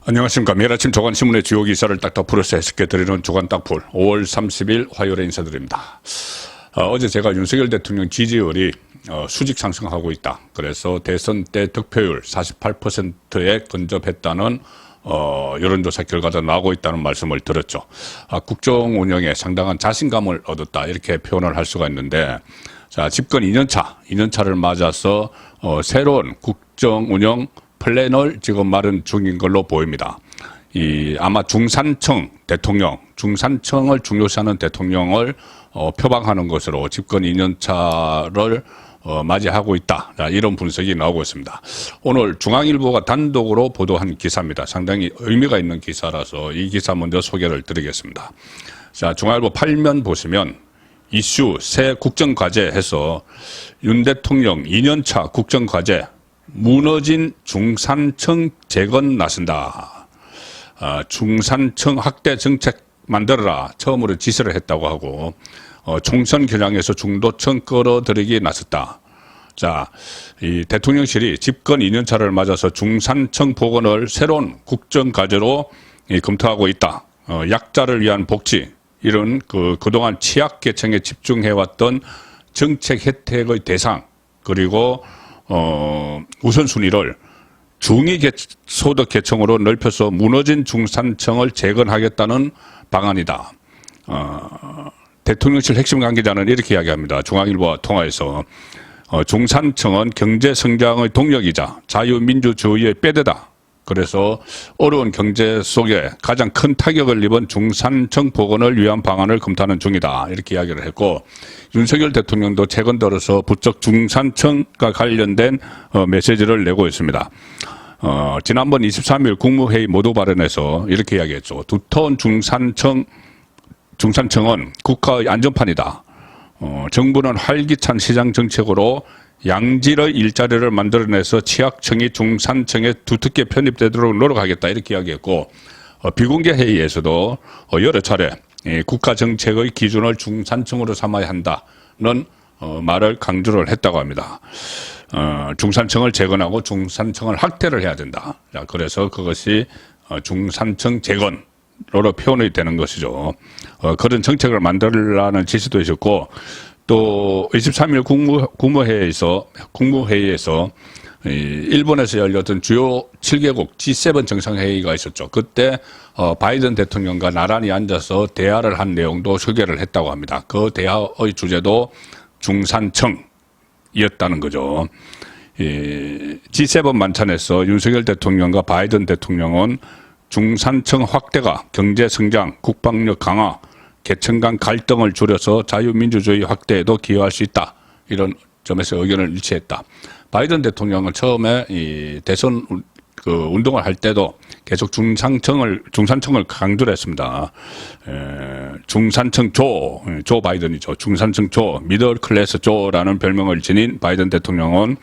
안녕하십니까. 매일 아침 조간신문의 주요 기사를 딱딱 풀어서 해석해드리는 조간딱풀 5월 30일 화요일에 인사드립니다. 어제 제가 윤석열 대통령 지지율이 수직 상승하고 있다. 그래서 대선 때 득표율 48%에 근접했다는 여론조사 결과도 나오고 있다는 말씀을 들었죠. 국정 운영에 상당한 자신감을 얻었다. 이렇게 표현을 할 수가 있는데, 자, 집권 2년차를 맞아서 새로운 국정 운영 플랜을 지금 마련 중인 걸로 보입니다. 아마 중산층을 중요시하는 대통령을 표방하는 것으로 집권 2년차를 맞이하고 있다. 이런 분석이 나오고 있습니다. 오늘 중앙일보가 단독으로 보도한 기사입니다. 상당히 의미가 있는 기사라서 이 기사 먼저 소개를 드리겠습니다. 자, 중앙일보 8면 보시면 이슈 새 국정과제 해서 윤 대통령 2년차 국정과제 무너진 중산층 재건 나선다. 중산층 확대 정책 만들어라. 처음으로 지시를 했다고 하고 총선 겨냥해서 중도층 끌어들이기 나섰다. 자, 이 대통령실이 집권 2년차를 맞아서 중산층 복원을 새로운 국정과제로 검토하고 있다. 약자를 위한 복지, 이런 그동안 취약계층에 집중해왔던 정책 혜택의 대상, 그리고 우선순위를 중위소득 계층으로 넓혀서 무너진 중산층을 재건하겠다는 방안이다. 대통령실 핵심 관계자는 이렇게 이야기합니다. 중앙일보와 통화해서 중산층은 경제 성장의 동력이자 자유민주주의의 뼈대다. 그래서 어려운 경제 속에 가장 큰 타격을 입은 중산층 복원을 위한 방안을 검토하는 중이다. 이렇게 이야기를 했고, 윤석열 대통령도 최근 들어서 부쩍 중산층과 관련된 메시지를 내고 있습니다. 지난번 23일 국무회의 모두 발언에서 이렇게 이야기했죠. 두터운 중산층은 국가의 안전판이다. 정부는 활기찬 시장 정책으로 양질의 일자리를 만들어내서 취약층이 중산층에 두텁게 편입되도록 노력하겠다. 이렇게 이야기했고, 비공개 회의에서도 여러 차례 국가 정책의 기준을 중산층으로 삼아야 한다는 말을 강조를 했다고 합니다. 중산층을 재건하고 중산층을 확대를 해야 된다. 자, 그래서 그것이 중산층 재건으로 표현이 되는 것이죠. 그런 정책을 만들라는 지시도 있었고, 또 23일 국무회의에서 일본에서 열렸던 주요 7개국 G7 정상회의가 있었죠. 그때 바이든 대통령과 나란히 앉아서 대화를 한 내용도 소개를 했다고 합니다. 그 대화의 주제도 중산층이었다는 거죠. G7 만찬에서 윤석열 대통령과 바이든 대통령은 중산층 확대가 경제 성장, 국방력 강화, 계층 간 갈등을 줄여서 자유민주주의 확대에도 기여할 수 있다. 이런 점에서 의견을 일치했다. 바이든 대통령은 처음에 이 대선 운동을 할 때도 계속 중산층을 강조를 했습니다. 중산층 조 바이든이죠. 중산층 조, 미들 클래스 조라는 별명을 지닌 바이든 대통령은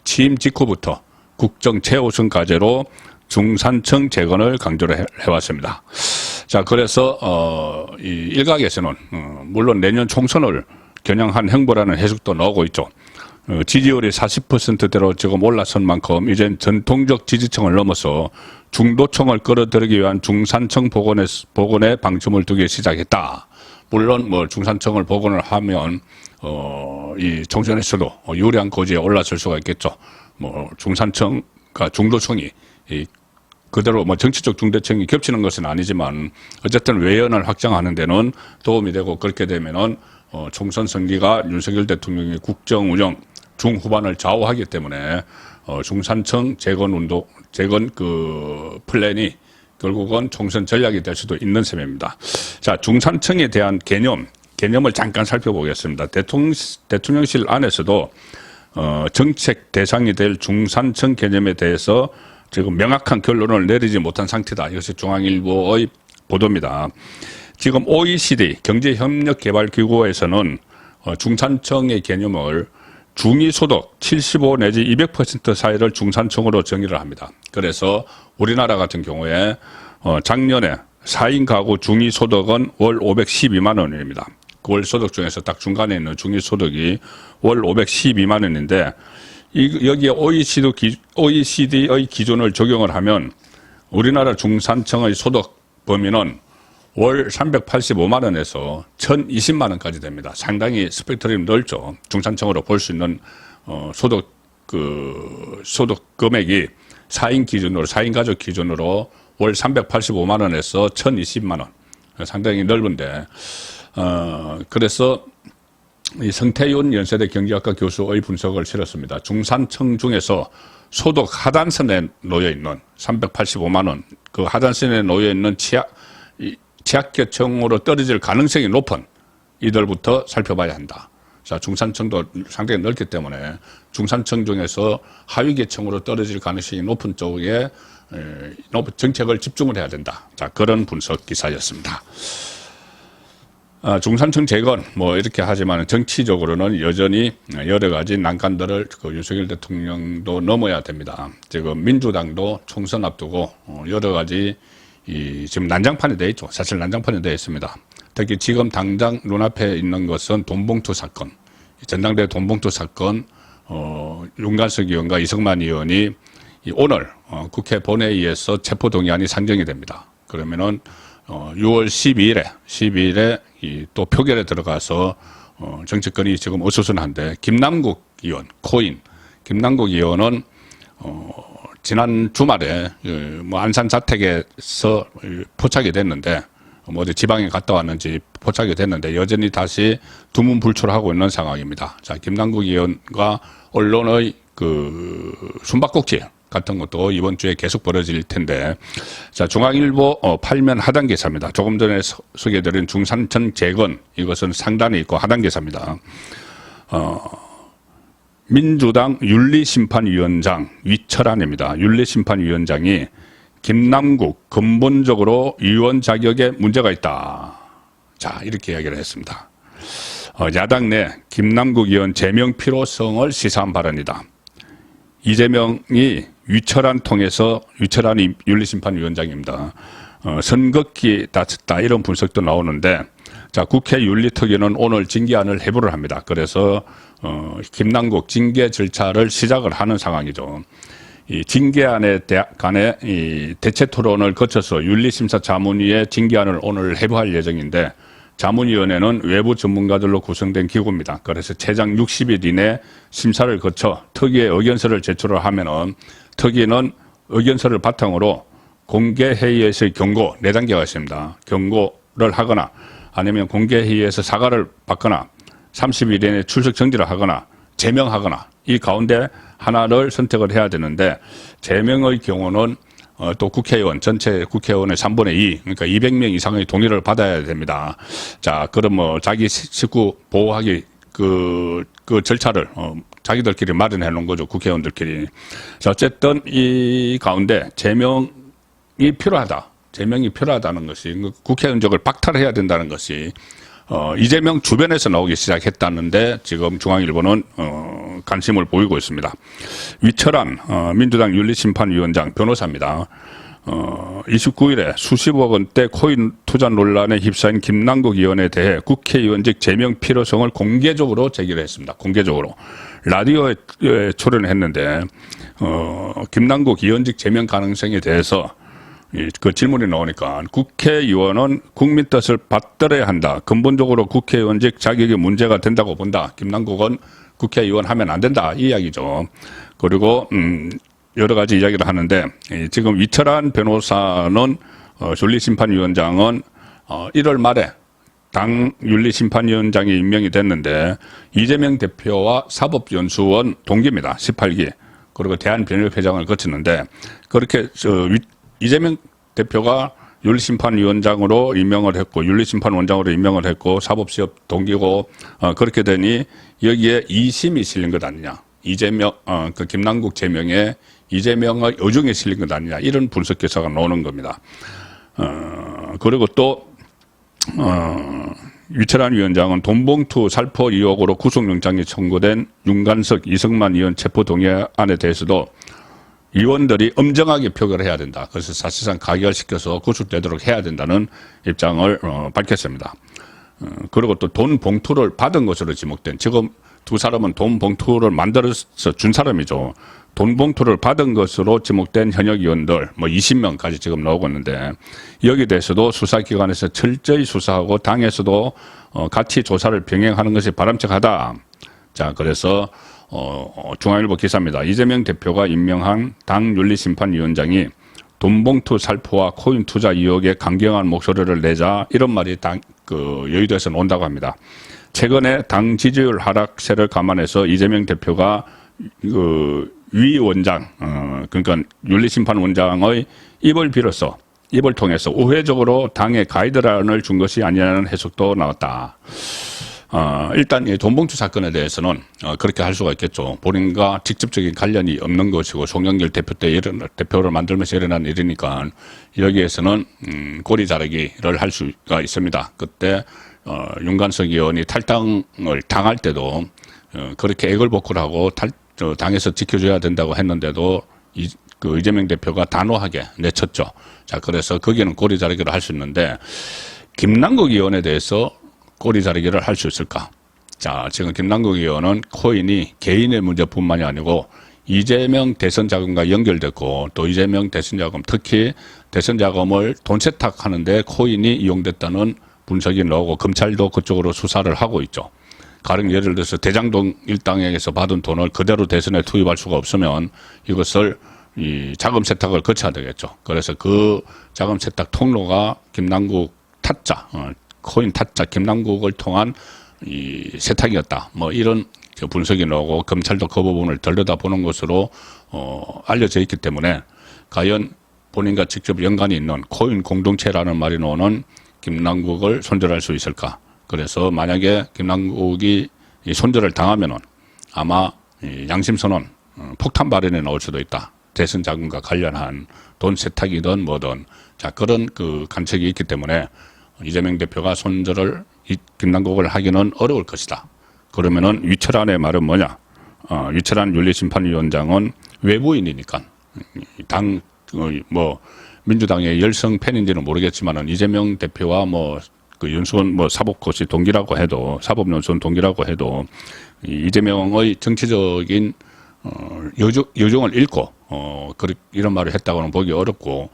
취임 직후부터 국정 최우선 과제로 중산층 재건을 강조를 해왔습니다. 자, 그래서 이 일각에서는 물론 내년 총선을 겨냥한 행보라는 해석도 나오고 있죠. 지지율이 40%대로 지금 올라선 만큼 이젠 전통적 지지층을 넘어서 중도층을 끌어들이기 위한 중산층 복원에 방점을 두기 시작했다. 물론 뭐 중산층을 복원을 하면 이 총선에서도 유리한 고지에 올라설 수가 있겠죠. 뭐 중산층과 중도층이 그대로 뭐 정치적 중도층이 겹치는 것은 아니지만 어쨌든 외연을 확장하는 데는 도움이 되고, 그렇게 되면은 총선 승리가 윤석열 대통령의 국정 운영 중후반을 좌우하기 때문에 중산층 재건 플랜이 결국은 총선 전략이 될 수도 있는 셈입니다. 자, 중산층에 대한 개념을 잠깐 살펴보겠습니다. 대통령실 안에서도 정책 대상이 될 중산층 개념에 대해서 지금 명확한 결론을 내리지 못한 상태다. 이것이 중앙일보의 보도입니다. 지금 OECD 경제협력개발기구에서는 중산층의 개념을 중위소득 75 내지 200% 사이를 중산층으로 정의를 합니다. 그래서 우리나라 같은 경우에 작년에 4인 가구 중위소득은 월 512만 원입니다. 그 월 소득 중에서 딱 중간에 있는 중위소득이 월 512만 원인데 여기에 OECD의 기준을 적용을 하면 우리나라 중산층의 소득 범위는 월 385만 원에서 1,020만 원까지 됩니다. 상당히 스펙트럼이 넓죠. 중산층으로 볼 수 있는 소득 금액이 4인 가족 기준으로 월 385만 원에서 1,020만 원. 상당히 넓은데 그래서 이 성태윤 연세대 경제학과 교수의 분석을 실었습니다. 중산층 중에서 소득 하단선에 놓여 있는 385만 원, 그 하단선에 놓여 있는 취약계층으로 떨어질 가능성이 높은 이들부터 살펴봐야 한다. 자, 중산층도 상당히 넓기 때문에 중산층 중에서 하위계층으로 떨어질 가능성이 높은 쪽에 정책을 집중을 해야 된다. 자, 그런 분석 기사였습니다. 중산층 재건 뭐 이렇게 하지만 정치적으로는 여전히 여러 가지 난관들을 윤석열 대통령도 넘어야 됩니다. 지금 민주당도 총선 앞두고 여러 가지 지금 난장판이 되어 있죠. 사실 난장판이 되어 있습니다. 특히 지금 당장 눈앞에 있는 것은 돈봉투 사건, 전당대회 돈봉투 사건, 윤관석 의원과 이승만 의원이 오늘 국회 본회의에서 체포동의안이 상정이 됩니다. 그러면은 6월 12일에 또 표결에 들어가서 정치권이 지금 어수선한데 김남국 의원, 김남국 의원은 지난 주말에 뭐 안산 자택에서 포착이 됐는데 뭐 어디 지방에 갔다 왔는지 포착이 됐는데 여전히 다시 두문불출하고 있는 상황입니다. 자, 김남국 의원과 언론의 숨바꼭질 같은 것도 이번 주에 계속 벌어질 텐데, 자, 중앙일보 8면 하단 기사입니다. 조금 전에 소개해드린 중산층 재건, 이것은 상단에 있고 하단 기사입니다. 민주당 윤리심판위원장 위철안입니다. 윤리심판위원장이 김남국 근본적으로 의원 자격에 문제가 있다. 자, 이렇게 이야기를 했습니다. 야당 내 김남국 의원 제명 필요성을 시사한 발언이다. 이재명이 위철안 통해서, 위철안이 윤리심판위원장입니다. 선긋기 다쳤다 이런 분석도 나오는데, 자, 국회 윤리특위는 오늘 징계안을 회부를 합니다. 그래서 김남국 징계 절차를 시작을 하는 상황이죠. 이 징계안에 관해 이 대체 토론을 거쳐서 윤리심사 자문위에 징계안을 오늘 회부할 예정인데, 자문위원회는 외부 전문가들로 구성된 기구입니다. 그래서 최장 60일 이내 심사를 거쳐 특위에 의견서를 제출을 하면은 특위는 의견서를 바탕으로 공개회의에서의 경고 4단계가 있습니다. 경고를 하거나 아니면 공개회의에서 사과를 받거나 30일 이내에 출석 정지를 하거나 제명하거나 이 가운데 하나를 선택을 해야 되는데, 제명의 경우는 또 국회의원, 전체 국회의원의 3분의 2, 그러니까 200명 이상의 동의를 받아야 됩니다. 자, 그럼 뭐 자기 식구 보호하기 그 절차를 자기들끼리 마련해 놓은 거죠. 국회의원들끼리. 자, 어쨌든 이 가운데 제명이 필요하다는 것이, 국회의원직을 박탈해야 된다는 것이 이재명 주변에서 나오기 시작했다는데, 지금 중앙일보는 관심을 보이고 있습니다. 위철안 민주당 윤리심판위원장 변호사입니다. 29일에 수십억 원대 코인 투자 논란에 휩싸인 김남국 의원에 대해 국회의원직 제명 필요성을 공개적으로 제기를 했습니다. 공개적으로 라디오에 출연했는데 김남국 의원직 제명 가능성에 대해서 그 질문이 나오니까, 국회의원은 국민 뜻을 받들어야 한다. 근본적으로 국회의원직 자격에 문제가 된다고 본다. 김남국은 국회의원 하면 안 된다. 이 이야기죠. 그리고 여러 가지 이야기를 하는데, 지금 위철안 변호사는 윤리심판위원장은 1월 말에 당 윤리심판위원장이 임명이 됐는데, 이재명 대표와 사법연수원 동기입니다. 18기. 그리고 대한변협회장을 거쳤는데, 그렇게 이재명 대표가 윤리심판위원장으로 임명을 했고, 윤리심판원장으로 임명을 했고, 사법시험 동기고, 그렇게 되니 여기에 이심이 실린 것 아니냐. 김남국 제명에 이재명의 의중이 실린 것 아니냐. 이런 분석 기사가 나오는 겁니다. 그리고 또, 위철안 위원장은 돈봉투 살포 의혹으로 구속영장이 청구된 윤관석, 이승만 의원 체포동의안에 대해서도 의원들이 엄정하게 표결을 해야 된다. 그래서 사실상 가결시켜서 구속되도록 해야 된다는 입장을 밝혔습니다. 그리고 또 돈 봉투를 받은 것으로 지목된, 지금 두 사람은 돈 봉투를 만들어서 준 사람이죠. 돈 봉투를 받은 것으로 지목된 현역 의원들 뭐 20명까지 지금 나오고 있는데 여기에 대해서도 수사기관에서 철저히 수사하고 당에서도 같이 조사를 병행하는 것이 바람직하다. 자, 그래서 중앙일보 기사입니다. 이재명 대표가 임명한 당윤리심판위원장이 돈봉투 살포와 코인 투자 의혹에 강경한 목소리를 내자 이런 말이 여의도에서 나온다고 합니다. 최근에 당 지지율 하락세를 감안해서 이재명 대표가 위 원장, 그러니까 윤리심판원장의 입을 통해서 우회적으로 당에 가이드라인을 준 것이 아니냐는 해석도 나왔다. 일단 이 돈봉투 사건에 대해서는 그렇게 할 수가 있겠죠. 본인과 직접적인 관련이 없는 것이고 송영길 대표를 만들면서 일어난 일이니까 여기에서는 꼬리 자르기를 할 수가 있습니다. 그때 윤관석 의원이 탈당을 당할 때도 그렇게 액을 복구를 하고 당에서 지켜줘야 된다고 했는데도 이재명 대표가 단호하게 내쳤죠. 자, 그래서 거기는 꼬리 자르기를 할 수 있는데 김남국 의원에 대해서 꼬리 자르기를 할 수 있을까? 자, 지금 김남국 의원은 코인이 개인의 문제뿐만이 아니고 이재명 대선 자금과 연결됐고 또 이재명 대선 자금, 특히 대선 자금을 돈 세탁하는데 코인이 이용됐다는 분석이 나오고 검찰도 그쪽으로 수사를 하고 있죠. 가령 예를 들어서 대장동 일당에게서 받은 돈을 그대로 대선에 투입할 수가 없으면 이것을 이 자금 세탁을 거쳐야 되겠죠. 그래서 그 자금 세탁 통로가 김남국 타짜, 코인 타짜 김남국을 통한 이 세탁이었다. 뭐 이런 분석이 나오고 검찰도 그 부분을 들여다보는 것으로 알려져 있기 때문에 과연 본인과 직접 연관이 있는 코인 공동체라는 말이 나오는 김남국을 손절할 수 있을까? 그래서 만약에 김남국이 손절을 당하면은 아마 양심선언 폭탄 발언이 나올 수도 있다. 대선 자금과 관련한 돈 세탁이든 뭐든 자 그런 관측이 있기 때문에 이재명 대표가 손절을 김남국을 하기는 어려울 것이다. 그러면은 유철한의 말은 뭐냐? 유철한 윤리심판위원장은 외부인이니까 당 민주당의 열성 팬인지는 모르겠지만은 이재명 대표와 윤수원 사법고시 동기라고 해도 사법연수원 동기라고 해도 이재명의 정치적인 여정을 읽고 이런 말을 했다고는 보기 어렵고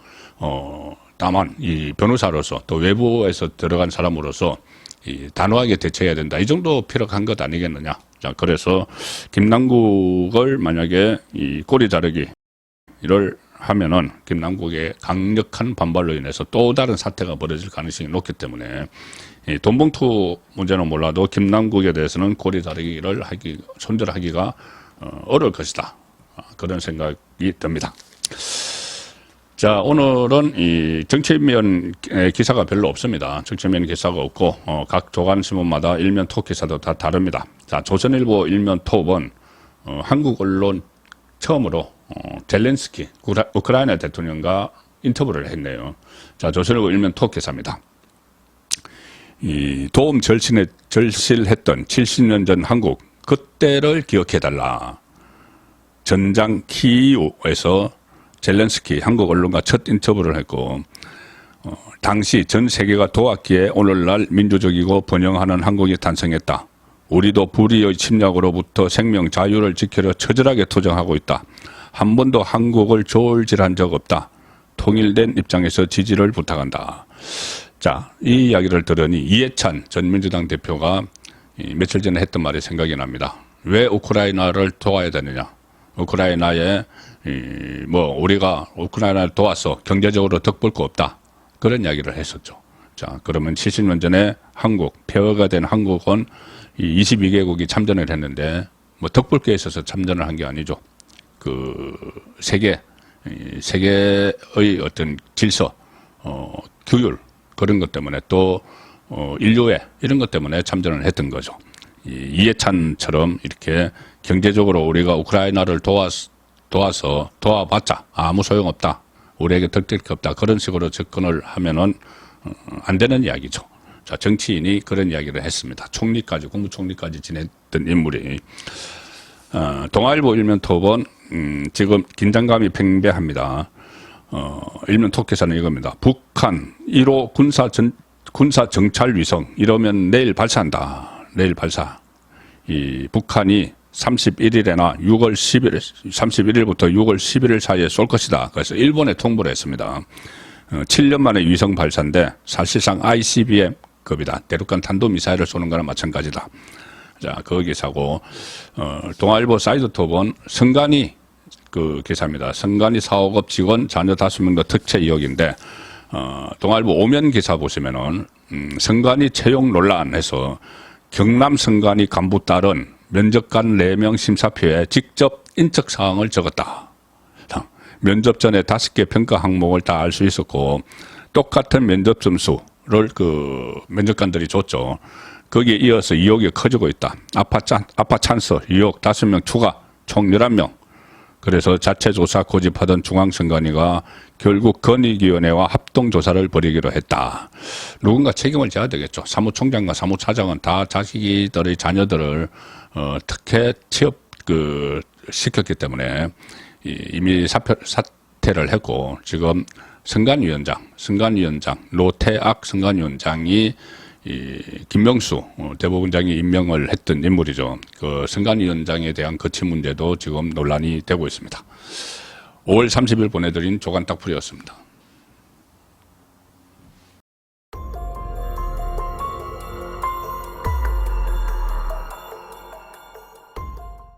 다만 이 변호사로서 또 외부에서 들어간 사람으로서 단호하게 대처해야 된다. 이 정도 필요한 것 아니겠느냐. 자, 그래서 김남국을 만약에 이 꼬리 자르기를 하면은 김남국의 강력한 반발로 인해서 또 다른 사태가 벌어질 가능성이 높기 때문에 이 돈봉투 문제는 몰라도 김남국에 대해서는 꼬리 자르기를 손절하기가 어려울 것이다. 그런 생각이 듭니다. 자, 오늘은 이 정치면 기사가 별로 없습니다. 정치면 기사가 없고 각 조간신문마다 일면 톱 기사도 다 다릅니다. 자, 조선일보 일면 톱은 한국 언론 처음으로 젤렌스키 우크라이나 대통령과 인터뷰를 했네요. 자, 조선일보 일면 톱 기사입니다. 이 도움 절실했던 70년 전 한국 그때를 기억해달라. 전장 키이우에서 젤렌스키 한국 언론과 첫 인터뷰를 했고 당시 전 세계가 도왔기에 오늘날 민주적이고 번영하는 한국이 탄생했다. 우리도 불의의 침략으로부터 생명 자유를 지키려 처절하게 투쟁하고 있다. 한 번도 한국을 저울질한 적 없다. 통일된 입장에서 지지를 부탁한다. 자, 이 이야기를 들으니 이해찬 전 민주당 대표가 며칠 전에 했던 말이 생각이 납니다. 왜 우크라이나를 도와야 되느냐? 우크라이나에 우리가 우크라이나를 도와서 경제적으로 덕볼 거 없다. 그런 이야기를 했었죠. 자, 그러면 70년 전에 폐허가 된 한국은 22개국이 참전을 했는데 덕볼 게 있어서 참전을 한 게 아니죠. 세계의 어떤 질서, 규율 그런 것 때문에 또 인류애 이런 것 때문에 참전을 했던 거죠. 이해찬처럼 이렇게 경제적으로 우리가 우크라이나를 도와봤자 아무 소용없다. 우리에게 덕될 게 없다. 그런 식으로 접근을 하면은 안 되는 이야기죠. 자, 정치인이 그런 이야기를 했습니다. 국무총리까지 지냈던 인물이. 동아일보 일면 톱은 지금 긴장감이 팽배합니다. 일면 톱 기사는 이겁니다. 북한 1호 군사 정찰 위성 이러면 내일 발사한다. 내일 발사. 이 북한이 31일에나 6월 10일, 31일부터 6월 11일 사이에 쏠 것이다. 그래서 일본에 통보를 했습니다. 7년 만에 위성 발사인데 사실상 ICBM급이다. 대륙간 탄도미사일을 쏘는 거나 마찬가지다. 자, 그 기사고, 동아일보 사이드톱은 성간이 그 기사입니다. 성간이 사업업 직원 자녀 5명도 특채 2억인데, 동아일보 오면 기사 보시면은, 성간이 채용 논란해서 경남 성간이 간부 딸은 면접관 4명 심사표에 직접 인적 사항을 적었다. 면접 전에 5개 평가 항목을 다 알 수 있었고, 똑같은 면접 점수를 그 면접관들이 줬죠. 거기에 이어서 2억이 커지고 있다. 아파 찬스 2억 5명 추가 총 11명. 그래서 자체 조사 고집하던 중앙선관위가 결국 건익위원회와 합동조사를 벌이기로 했다. 누군가 책임을 져야 되겠죠. 사무총장과 사무차장은 다 자기들의 자녀들을 특혜 취업 시켰기 때문에 이미 사퇴를 했고, 지금 선관위원장 노태악 선관위원장이 김명수 대법원장이 임명을 했던 인물이죠. 그 선관위원장에 대한 거취 문제도 지금 논란이 되고 있습니다. 5월 30일 보내드린 조간딱풀이었습니다.